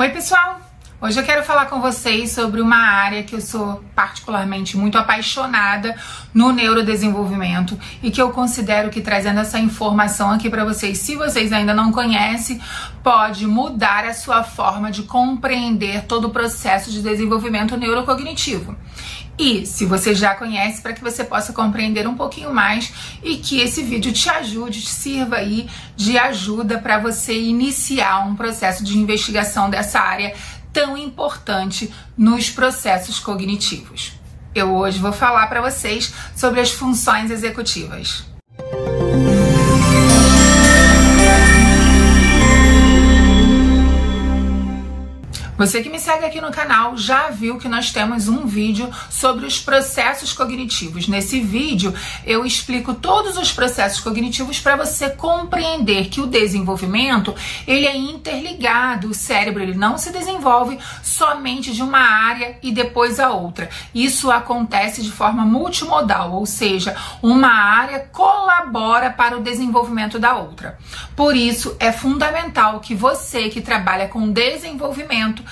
Oi pessoal, hoje eu quero falar com vocês sobre uma área que eu sou particularmente muito apaixonada no neurodesenvolvimento e que eu considero que trazendo essa informação aqui para vocês, se vocês ainda não conhecem, pode mudar a sua forma de compreender todo o processo de desenvolvimento neurocognitivo. E se você já conhece, para que você possa compreender um pouquinho mais e que esse vídeo te ajude, te sirva aí de ajuda para você iniciar um processo de investigação dessa área tão importante nos processos cognitivos. Eu hoje vou falar para vocês sobre as funções executivas. Você que me segue aqui no canal já viu que nós temos um vídeo sobre os processos cognitivos. Nesse vídeo eu explico todos os processos cognitivos para você compreender que o desenvolvimento ele é interligado. O cérebro ele não se desenvolve somente de uma área e depois a outra. Isso acontece de forma multimodal, ou seja, uma área colabora para o desenvolvimento da outra. Por isso é fundamental que você que trabalha com desenvolvimento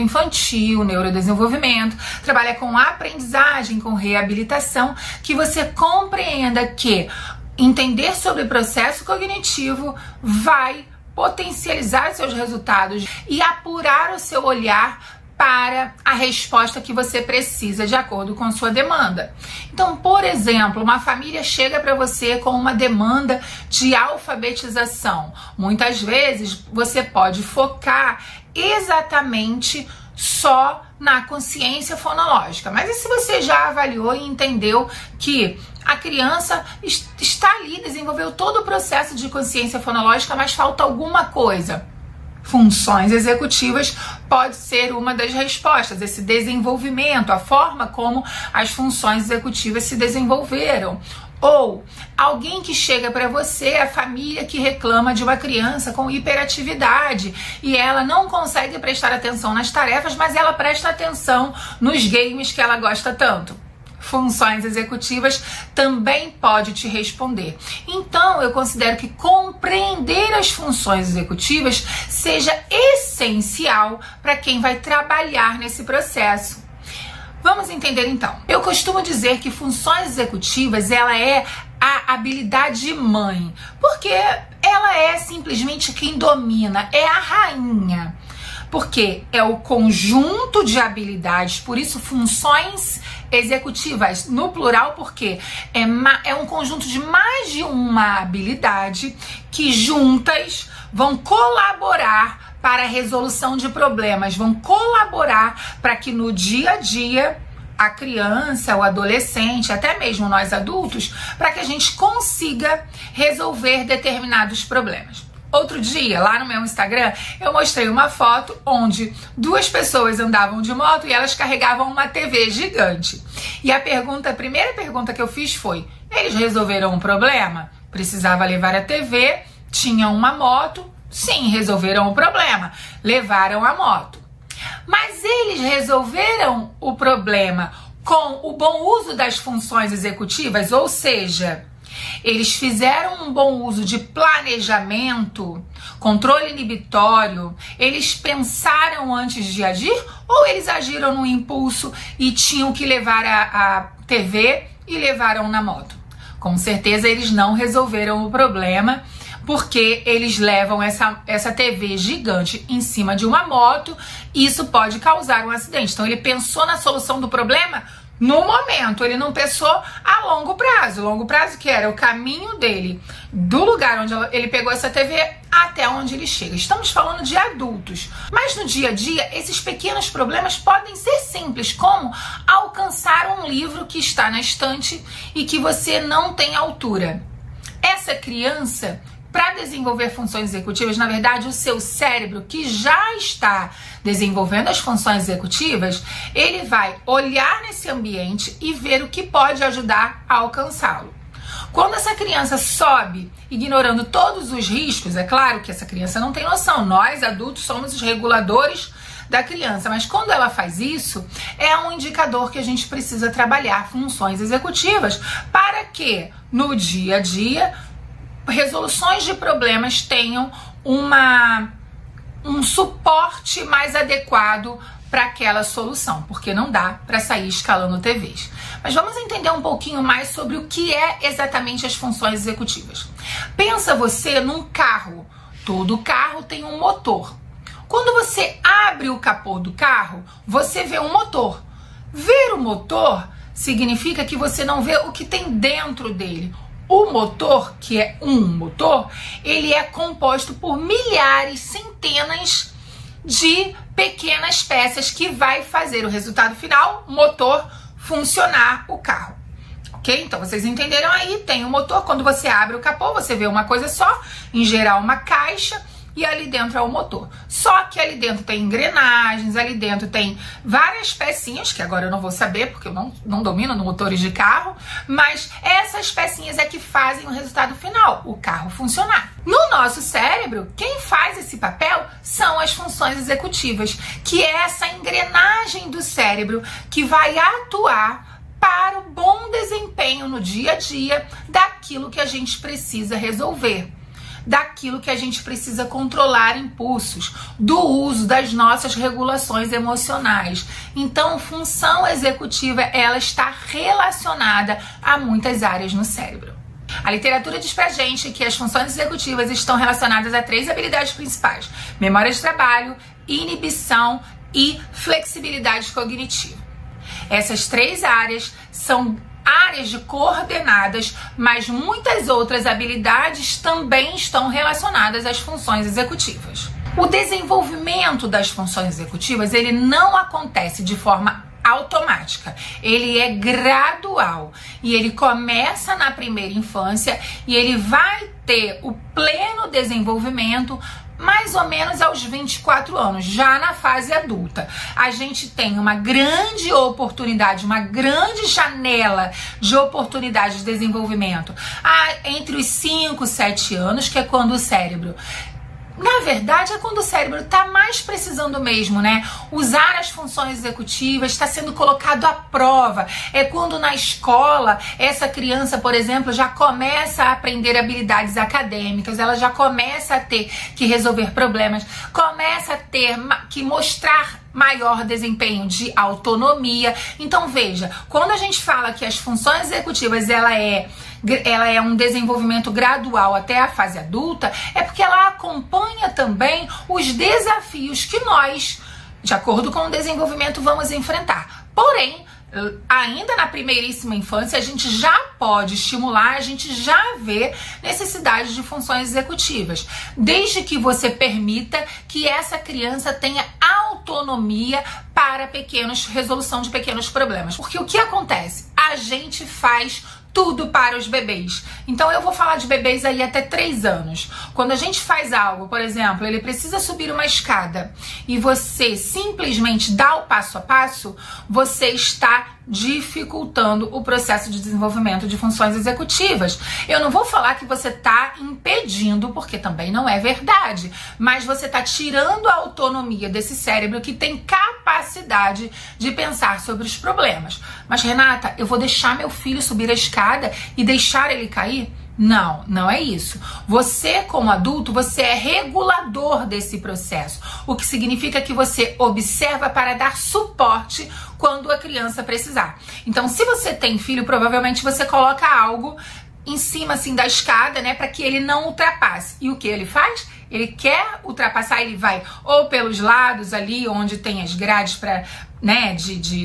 infantil, neurodesenvolvimento, trabalha com aprendizagem, com reabilitação, que você compreenda que entender sobre o processo cognitivo vai potencializar seus resultados e apurar o seu olhar para a resposta que você precisa de acordo com sua demanda. Então, por exemplo, uma família chega para você com uma demanda de alfabetização. Muitas vezes você pode focar exatamente só na consciência fonológica. Mas e se você já avaliou e entendeu que a criança está ali, desenvolveu todo o processo de consciência fonológica, mas falta alguma coisa? Funções executivas pode ser uma das respostas, esse desenvolvimento, a forma como as funções executivas se desenvolveram. Ou alguém que chega para você, a família que reclama de uma criança com hiperatividade e ela não consegue prestar atenção nas tarefas, mas ela presta atenção nos games que ela gosta tanto. Funções executivas também pode te responder. Então, eu considero que compreender as funções executivas seja essencial para quem vai trabalhar nesse processo. Vamos entender então. Eu costumo dizer que funções executivas, ela é a habilidade mãe, porque ela é simplesmente quem domina, é a rainha. Porque é o conjunto de habilidades, por isso funções executivas no plural, porque é um conjunto de mais de uma habilidade que juntas vão colaborar para a resolução de problemas, vão colaborar para que no dia a dia a criança, o adolescente, até mesmo nós adultos, para que a gente consiga resolver determinados problemas. Outro dia, lá no meu Instagram, eu mostrei uma foto onde duas pessoas andavam de moto e elas carregavam uma TV gigante. E a primeira pergunta que eu fiz foi: eles resolveram um problema? Precisava levar a TV, tinham uma moto, sim, resolveram o problema, levaram a moto. Mas eles resolveram o problema com o bom uso das funções executivas, ou seja, eles fizeram um bom uso de planejamento, controle inibitório, eles pensaram antes de agir ou eles agiram no impulso e tinham que levar a TV e levaram na moto? Com certeza eles não resolveram o problema, porque eles levam essa TV gigante em cima de uma moto e isso pode causar um acidente. Então ele pensou na solução do problema no momento, ele não pensou a longo prazo. Longo prazo que era o caminho dele, do lugar onde ele pegou essa TV até onde ele chega. Estamos falando de adultos, mas no dia a dia esses pequenos problemas podem ser simples, como alcançar um livro que está na estante e que você não tem altura. Essa criança, para desenvolver funções executivas, na verdade, o seu cérebro, que já está desenvolvendo as funções executivas, ele vai olhar nesse ambiente e ver o que pode ajudar a alcançá-lo. Quando essa criança sobe, ignorando todos os riscos, é claro que essa criança não tem noção, nós adultos somos os reguladores da criança, mas quando ela faz isso, é um indicador que a gente precisa trabalhar funções executivas para que, no dia a dia, resoluções de problemas tenham um suporte mais adequado para aquela solução, porque não dá para sair escalando TVs. Mas vamos entender um pouquinho mais sobre o que é exatamente as funções executivas. Pensa você num carro. Todo carro tem um motor. Quando você abre o capô do carro, você vê um motor. Ver o motor significa que você não vê o que tem dentro dele. O motor, que é um motor, ele é composto por milhares, centenas de pequenas peças que vai fazer o resultado final, motor, funcionar o carro. Ok? Então vocês entenderam aí, tem o motor, quando você abre o capô, você vê uma coisa só, em geral uma caixa, e ali dentro é o motor. Só que ali dentro tem engrenagens, ali dentro tem várias pecinhas, que agora eu não vou saber, porque eu não domino motores de carro, mas essas pecinhas é que fazem o resultado final, o carro funcionar. No nosso cérebro, quem faz esse papel são as funções executivas, que é essa engrenagem do cérebro que vai atuar para o bom desempenho no dia a dia daquilo que a gente precisa resolver, daquilo que a gente precisa controlar impulsos, do uso das nossas regulações emocionais. Então, função executiva, ela está relacionada a muitas áreas no cérebro. A literatura diz pra gente que as funções executivas estão relacionadas a 3 habilidades principais: memória de trabalho, inibição e flexibilidade cognitiva. Essas 3 áreas são áreas de coordenadas, mas muitas outras habilidades também estão relacionadas às funções executivas. O desenvolvimento das funções executivas, ele não acontece de forma automática, ele é gradual e ele começa na primeira infância e ele vai ter o pleno desenvolvimento mais ou menos aos 24 anos, já na fase adulta. A gente tem uma grande oportunidade, uma grande janela de oportunidade de desenvolvimento entre os 5 e 7 anos, que é quando o cérebro... Na verdade, é quando o cérebro está mais precisando mesmo, né? Usar as funções executivas, está sendo colocado à prova. É quando na escola, essa criança, por exemplo, já começa a aprender habilidades acadêmicas, ela já começa a ter que resolver problemas, começa a ter que mostrar maior desempenho de autonomia. Então, veja, quando a gente fala que as funções executivas, ela é um desenvolvimento gradual até a fase adulta, é porque ela acompanha também os desafios que nós, de acordo com o desenvolvimento, vamos enfrentar. Porém, ainda na primeiríssima infância, a gente já pode estimular, a gente já vê necessidade de funções executivas, desde que você permita que essa criança tenha autonomia para resolução de pequenos problemas. Porque o que acontece? A gente faz tudo para os bebês. Então eu vou falar de bebês aí até 3 anos. Quando a gente faz algo, por exemplo, ele precisa subir uma escada e você simplesmente dá o passo a passo, você está dificultando o processo de desenvolvimento de funções executivas. Eu não vou falar que você está impedindo, porque também não é verdade, mas você está tirando a autonomia desse cérebro que tem capacidade de pensar sobre os problemas. Mas, Renata, eu vou deixar meu filho subir a escada e deixar ele cair? Não, não é isso. Você, como adulto, você é regulador desse processo, o que significa que você observa para dar suporte quando a criança precisar. Então, se você tem filho, provavelmente você coloca algo em cima assim da escada, né, para que ele não ultrapasse. E o que ele faz? Ele quer ultrapassar, ele vai ou pelos lados ali onde tem as grades para, né,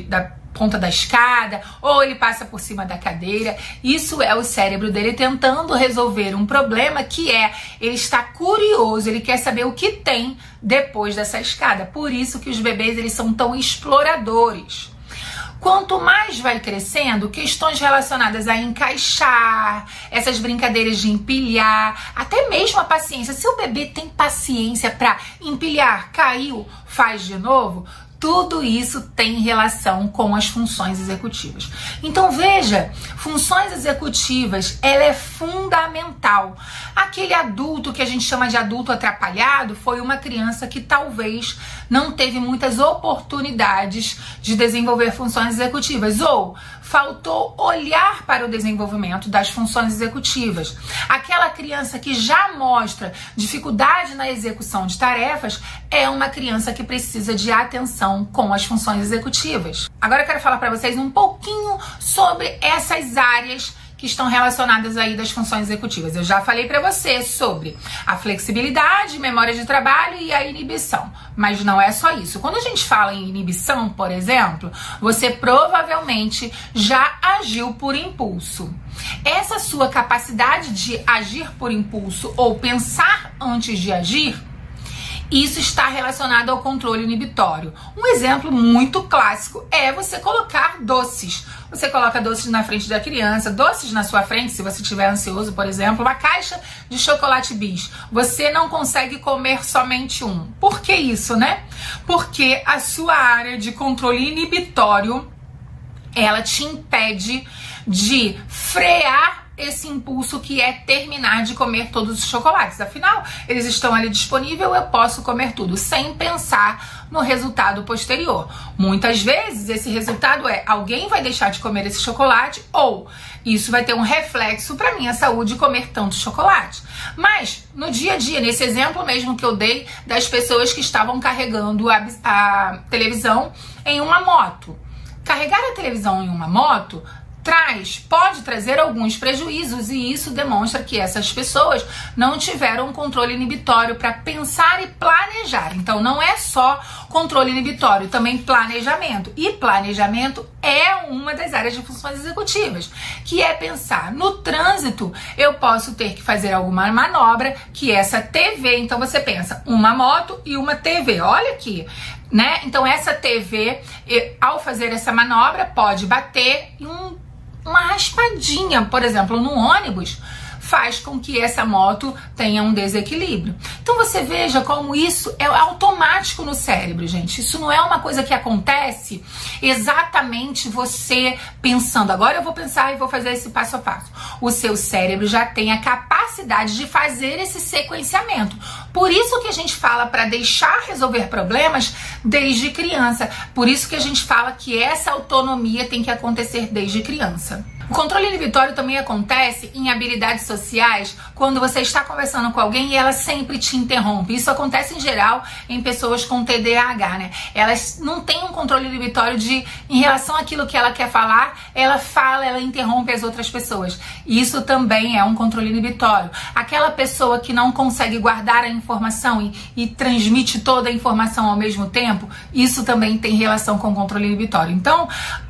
da ponta da escada, ou ele passa por cima da cadeira. Isso é o cérebro dele tentando resolver um problema que ele está curioso, ele quer saber o que tem depois dessa escada. Por isso que os bebês, eles são tão exploradores. Quanto mais vai crescendo, questões relacionadas a encaixar, essas brincadeiras de empilhar, até mesmo a paciência. Se o bebê tem paciência para empilhar, caiu, faz de novo, tudo isso tem relação com as funções executivas. Então veja, funções executivas, ela é fundamental. Aquele adulto que a gente chama de adulto atrapalhado foi uma criança que talvez não teve muitas oportunidades de desenvolver funções executivas, ou faltou olhar para o desenvolvimento das funções executivas. Aquela criança que já mostra dificuldade na execução de tarefas é uma criança que precisa de atenção com as funções executivas. Agora eu quero falar para vocês um pouquinho sobre essas áreas que estão relacionadas aí das funções executivas. Eu já falei para você sobre a flexibilidade, memória de trabalho e a inibição, mas não é só isso. Quando a gente fala em inibição, por exemplo, você provavelmente já agiu por impulso. Essa sua capacidade de agir por impulso ou pensar antes de agir, isso está relacionado ao controle inibitório. Um exemplo muito clássico é você colocar doces. Você coloca doces na frente da criança, doces na sua frente, se você estiver ansioso, por exemplo, uma caixa de chocolate bis. Você não consegue comer somente um. Por que isso, né? Porque a sua área de controle inibitório, ela te impede de frear esse impulso que é terminar de comer todos os chocolates. Afinal, eles estão ali disponíveis, eu posso comer tudo, sem pensar no resultado posterior. Muitas vezes, esse resultado é: alguém vai deixar de comer esse chocolate, ou isso vai ter um reflexo para minha saúde comer tanto chocolate. Mas, no dia a dia, nesse exemplo mesmo que eu dei das pessoas que estavam carregando a televisão em uma moto. Carregar a televisão em uma moto pode trazer alguns prejuízos, e isso demonstra que essas pessoas não tiveram um controle inibitório para pensar e planejar. Então não é só controle inibitório, também planejamento. E planejamento é uma das áreas de funções executivas, que é pensar no trânsito. Eu posso ter que fazer alguma manobra, que é essa TV. Então você pensa, uma moto e uma TV. Olha aqui, né? Então essa TV, ao fazer essa manobra, pode bater em uma raspadinha, por exemplo, no ônibus, faz com que essa moto tenha um desequilíbrio. Então você veja como isso é automático no cérebro, gente. Isso não é uma coisa que acontece exatamente você pensando, agora eu vou pensar e vou fazer esse passo a passo. O seu cérebro já tem a capacidade de fazer esse sequenciamento. Por isso que a gente fala para deixar resolver problemas desde criança. Por isso que a gente fala que essa autonomia tem que acontecer desde criança. O controle inibitório também acontece em habilidades sociais, quando você está conversando com alguém e ela sempre te interrompe. Isso acontece em geral em pessoas com TDAH, né? Elas não têm um controle inibitório em relação àquilo que ela quer falar, ela fala, ela interrompe as outras pessoas. Isso também é um controle inibitório. Aquela pessoa que não consegue guardar a informação e transmite toda a informação ao mesmo tempo, isso também tem relação com o controle inibitório. Então,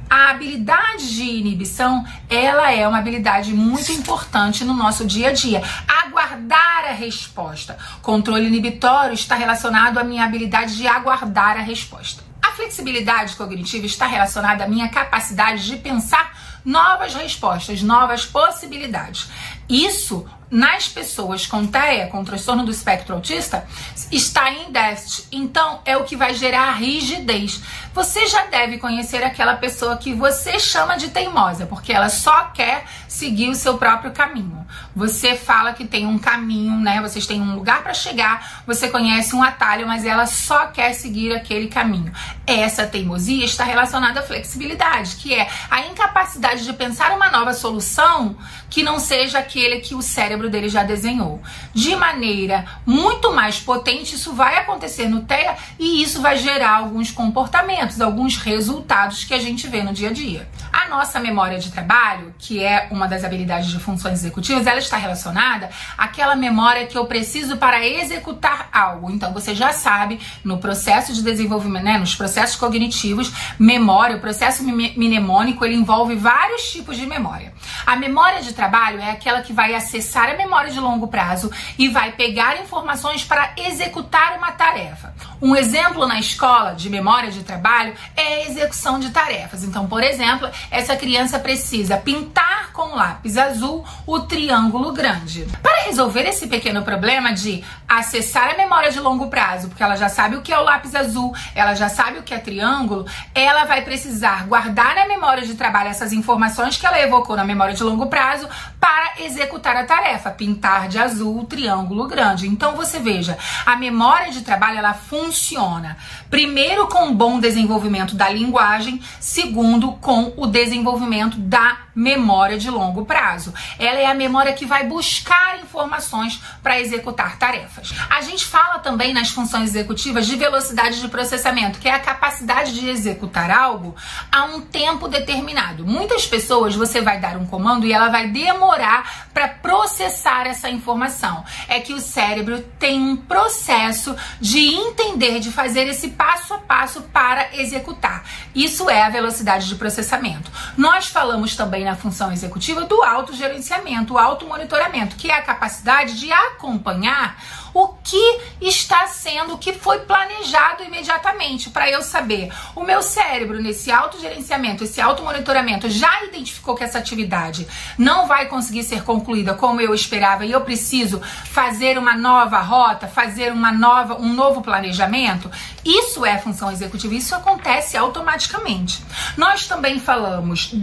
a habilidade de inibição, ela é uma habilidade muito importante no nosso dia a dia. Aguardar a resposta. Controle inibitório está relacionado à minha habilidade de aguardar a resposta. A flexibilidade cognitiva está relacionada à minha capacidade de pensar novas respostas, novas possibilidades. Isso, nas pessoas com TEA, com transtorno do espectro autista, está em déficit. Então, é o que vai gerar rigidez. Você já deve conhecer aquela pessoa que você chama de teimosa, porque ela só quer seguir o seu próprio caminho. Você fala que tem um caminho, né? Vocês têm um lugar para chegar, você conhece um atalho, mas ela só quer seguir aquele caminho. Essa teimosia está relacionada à flexibilidade, que é a incapacidade de pensar uma nova solução que não seja aquele que o cérebro dele já desenhou. De maneira muito mais potente, isso vai acontecer no TEA e isso vai gerar alguns comportamentos, alguns resultados que a gente vê no dia a dia. A nossa memória de trabalho, que é uma das habilidades de funções executivas, ela está relacionada àquela memória que eu preciso para executar algo. Então você já sabe, no processo de desenvolvimento, né, nos processos cognitivos, memória, o processo mnemônico, ele envolve vários tipos de memória. A memória de trabalho é aquela que vai acessar a memória de longo prazo e vai pegar informações para executar uma tarefa. Um exemplo na escola de memória de trabalho é a execução de tarefas. Então, por exemplo, essa criança precisa pintar com o lápis azul o triângulo grande. Para resolver esse pequeno problema de acessar a memória de longo prazo, porque ela já sabe o que é o lápis azul, ela já sabe o que é triângulo, ela vai precisar guardar na memória de trabalho essas informações que ela evocou na memória de longo prazo para executar a tarefa, pintar de azul o triângulo grande. Então você veja, a memória de trabalho ela funciona primeiro com um bom desenvolvimento da linguagem, segundo com o desenvolvimento da memória de longo prazo. Ela é a memória que vai buscar informações para executar tarefas. A gente fala também nas funções executivas de velocidade de processamento, que é a capacidade de executar algo a um tempo determinado. Muitas pessoas você vai dar um comando e ela vai demorar para processar essa informação. É que o cérebro tem um processo de entender, de fazer esse passo a passo para executar. Isso é a velocidade de processamento. Nós falamos também na função executiva do autogerenciamento, o automonitoramento, que é a capacidade de acompanhar o que está sendo, o que foi planejado imediatamente, para eu saber. O meu cérebro, nesse autogerenciamento, esse automonitoramento, já identificou que essa atividade não vai conseguir ser concluída como eu esperava e eu preciso fazer uma nova rota, fazer um novo planejamento. Isso é função executiva, isso acontece automaticamente. Nós também falamos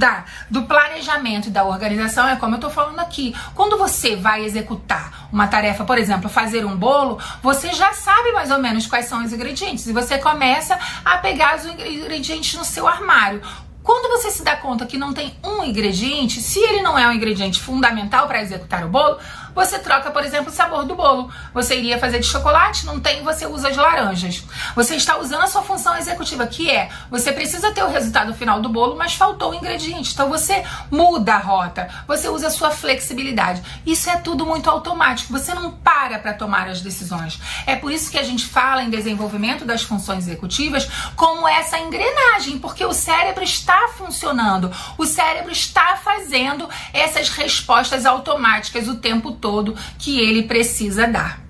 do planejamento e da organização, é como eu estou falando aqui. Quando você vai executar uma tarefa, por exemplo, fazer um bolo, você já sabe mais ou menos quais são os ingredientes e você começa a pegar os ingredientes no seu armário. Quando você se dá conta que não tem um ingrediente, se ele não é um ingrediente fundamental para executar o bolo, você troca, por exemplo, o sabor do bolo. Você iria fazer de chocolate, não tem, você usa de laranjas. Você está usando a sua função executiva, que é, você precisa ter o resultado final do bolo, mas faltou o ingrediente. Então você muda a rota, você usa a sua flexibilidade. Isso é tudo muito automático, você não para tomar as decisões. É por isso que a gente fala em desenvolvimento das funções executivas como essa engrenagem, porque o cérebro está funcionando, o cérebro está fazendo essas respostas automáticas o tempo todo que ele precisa dar.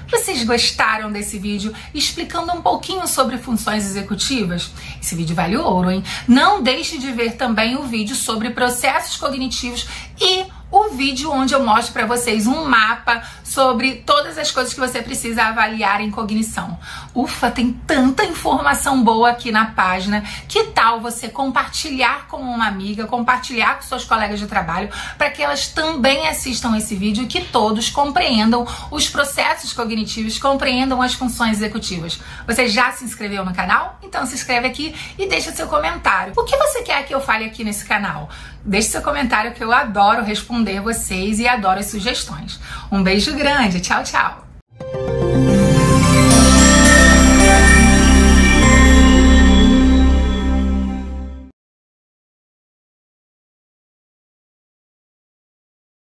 Vocês gostaram desse vídeo explicando um pouquinho sobre funções executivas? Esse vídeo vale ouro, hein? Não deixe de ver também o vídeo sobre processos cognitivos e o vídeo onde eu mostro para vocês um mapa sobre todas as coisas que você precisa avaliar em cognição. Ufa, tem tanta informação boa aqui na página. Que tal você compartilhar com uma amiga, compartilhar com suas colegas de trabalho, para que elas também assistam esse vídeo e que todos compreendam os processos cognitivos, compreendam as funções executivas. Você já se inscreveu no canal? Então se inscreve aqui e deixa seu comentário. O que você quer que eu fale aqui nesse canal? Deixe seu comentário, que eu adoro responder vocês e adoro as sugestões. Um beijo grande, tchau, tchau!